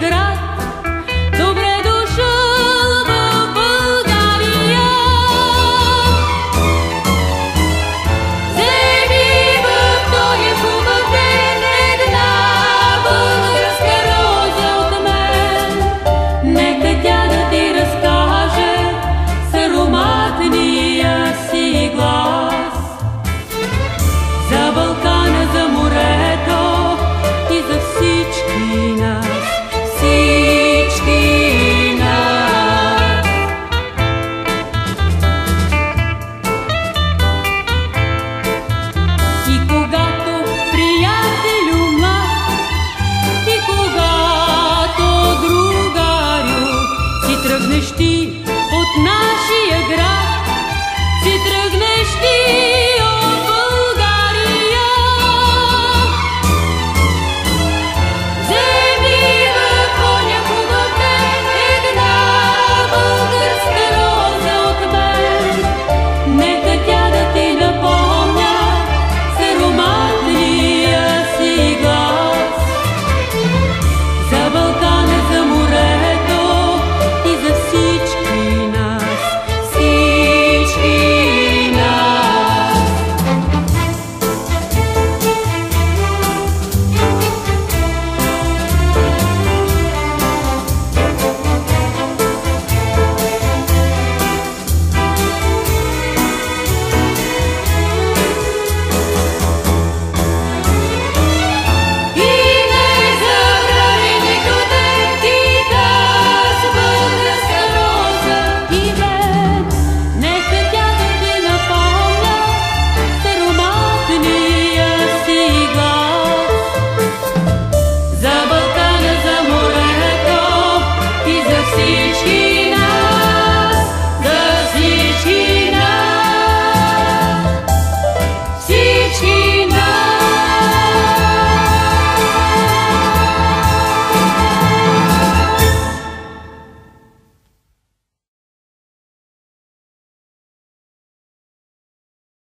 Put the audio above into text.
град. Добре дошъл в България. Вземи в този хубав ден една българска роза от мен. Нека тя да ти разкаже с ароматния си глас за Балкана, за морето и за всички нас, всички нас. И когато, приятелю млад, и когато, другарю, си тръгнеш ти